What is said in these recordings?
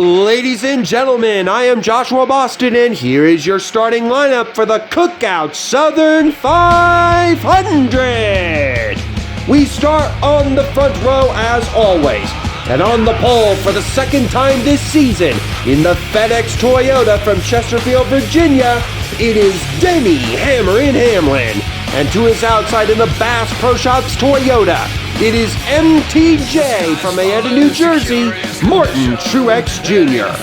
Ladies and gentlemen, I am Joshua Boston, and here is your starting lineup for the Cookout Southern 500. We start on the front row as always, and on the pole for the second time this season in the FedEx Toyota from Chesterfield, Virginia, it is Denny Hammerin' Hamlin. And to his outside in the Bass Pro Shops Toyota, it is MTJ from Mayetta, New Jersey, Morton Truex Jr.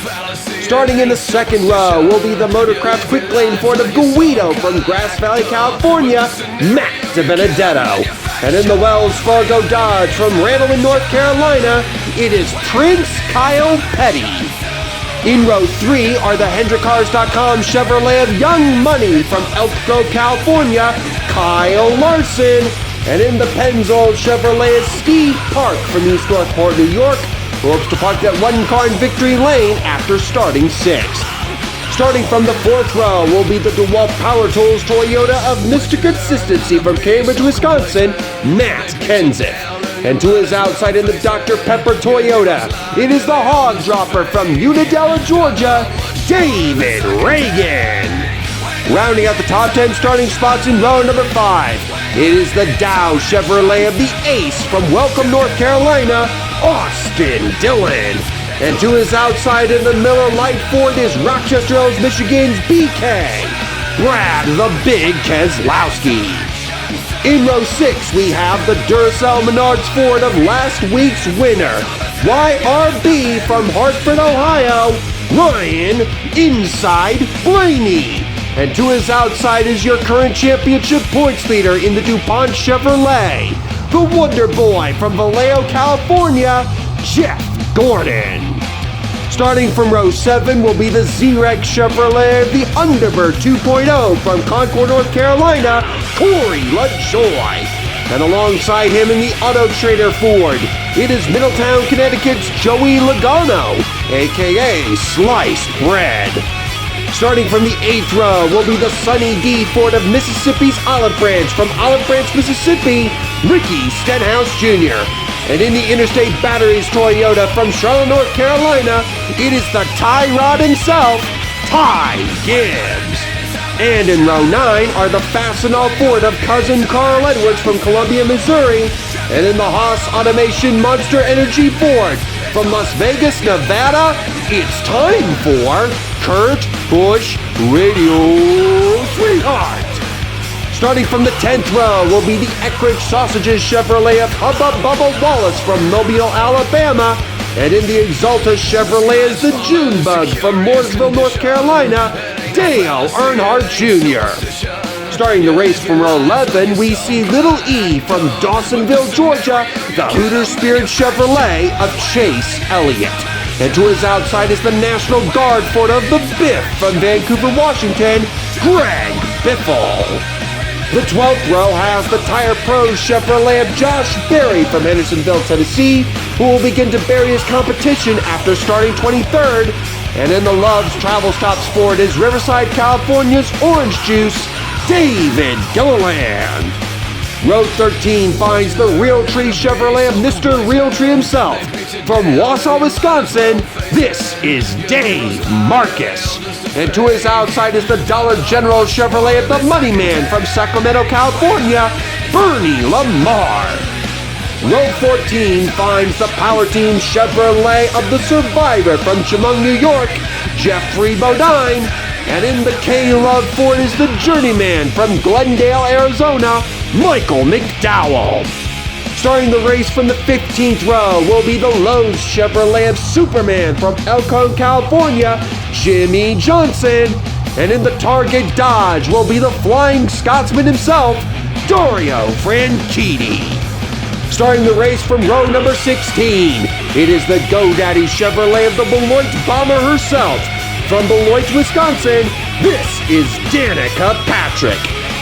Starting in the second row will be the Motorcraft Quick Lane Ford of Guido from Grass Valley, California, Matt DiBenedetto. And in the Wells Fargo Dodge from Randleman, North Carolina, it is Prince Kyle Petty. In row 3 are the HendrickCars.com Chevrolet of Young Money from Elk Grove, California, Kyle Larson. And in the Pennzoil Chevrolet is Steve Park from East Northport, New York, who hopes to park that one car in victory lane after starting 6th. Starting from the fourth row will be the DeWalt Power Tools Toyota of Mr. Consistency from Cambridge, Wisconsin, Matt Kenseth. And to his outside in the Dr. Pepper Toyota, it is the Hog Dropper from Unadilla, Georgia, David Reagan. Rounding out the top 10 starting spots in row number 5, it is the Dow Chevrolet of the Ace from Welcome, North Carolina, Austin Dillon. And to his outside in the Miller Lite Ford is Rochester Hills, Michigan's BK, Brad the Big Keselowski. In row 6, we have the Duracell Menards Ford of last week's winner, YRB from Hartford, Ohio, Ryan Inside Blaney. And to his outside is your current championship points leader in the DuPont Chevrolet, the Wonder Boy from Vallejo, California, Jeff Gordon. Starting from row 7 will be the Z-Rex Chevrolet, the Underbird 2.0 from Concord, North Carolina, Corey LaJoy. And alongside him in the Auto Trader Ford, it is Middletown, Connecticut's Joey Logano, aka Sliced Bread. Starting from the 8th row will be the Sunny D Ford of Mississippi's Olive Branch from Olive Branch, Mississippi, Ricky Stenhouse Jr. And in the Interstate Batteries Toyota from Charlotte, North Carolina, it is the tie rod himself, Ty Gibbs. And in row 9 are the Fastenal Ford of cousin Carl Edwards from Columbia, Missouri. And in the Haas Automation Monster Energy Ford from Las Vegas, Nevada, it's time for Kurt Busch Radio Sweetheart. Starting from the 10th row will be the Eckridge Sausages Chevrolet of Hubba Bubba Wallace from Mobile, Alabama. And in the Exalta Chevrolet is the Junebug from Mooresville, North Carolina, Dale Earnhardt Jr. Starting the race from row 11, we see Little E from Dawsonville, Georgia, the Hooters Spirit Chevrolet of Chase Elliott. And to his outside is the National Guard Ford of the Biff from Vancouver, Washington, Greg Biffle. The 12th row has the Tire Pros Chevrolet of Josh Berry from Hendersonville, Tennessee, who will begin to bury his competition after starting 23rd. And in the Love's Travel Stops Ford is Riverside, California's Orange Juice, David Gilliland. Row 13 finds the Realtree Chevrolet of Mr. Realtree himself. From Wausau, Wisconsin, this is Dave Marcus. And to his outside is the Dollar General Chevrolet of the Money Man from Sacramento, California, Bernie Lamar. Row 14 finds the Power Team Chevrolet of the Survivor from Chemung, New York, Jeffrey Bodine. And in the K-Love Ford is the Journeyman from Glendale, Arizona, Michael McDowell. Starting the race from the 15th row will be the Lowe's Chevrolet of Superman from Elkhorn, California, Jimmy Johnson. And in the Target Dodge will be the Flying Scotsman himself, Dario Franchitti. Starting the race from row number 16, it is the GoDaddy Chevrolet of the Beloit Bomber herself. From Beloit, Wisconsin, this is Danica Patrick.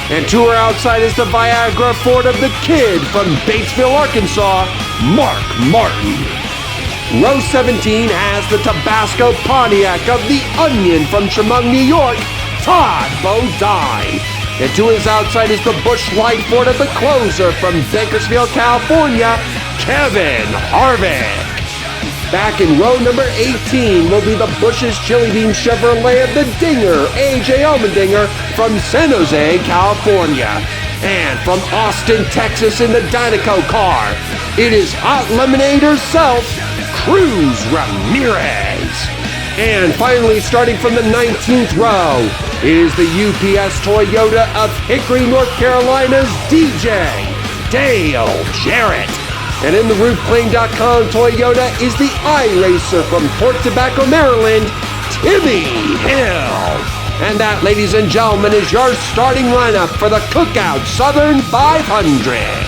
And to her outside is the Viagra Ford of the Kid from Batesville, Arkansas, Mark Martin. Row 17 has the Tabasco Pontiac of the Onion from Chemung, New York, Todd Bodine. And to his outside is the Busch Light Ford of the Closer from Bakersfield, California, Kevin Harvick. Back in row number 18 will be the Bush's Chili Bean Chevrolet of the Dinger, AJ Allmendinger from San Jose, California. And from Austin, Texas in the Dynaco car, it is Hot Lemonade herself, Cruz Ramirez. And finally, starting from the 19th row, it is the UPS Toyota of Hickory, North Carolina's DJ, Dale Jarrett. And in the RoofClaim.com Toyota is the iRacer from Port Tobacco, Maryland, Timmy Hill. And that, ladies and gentlemen, is your starting lineup for the Cookout Southern 500.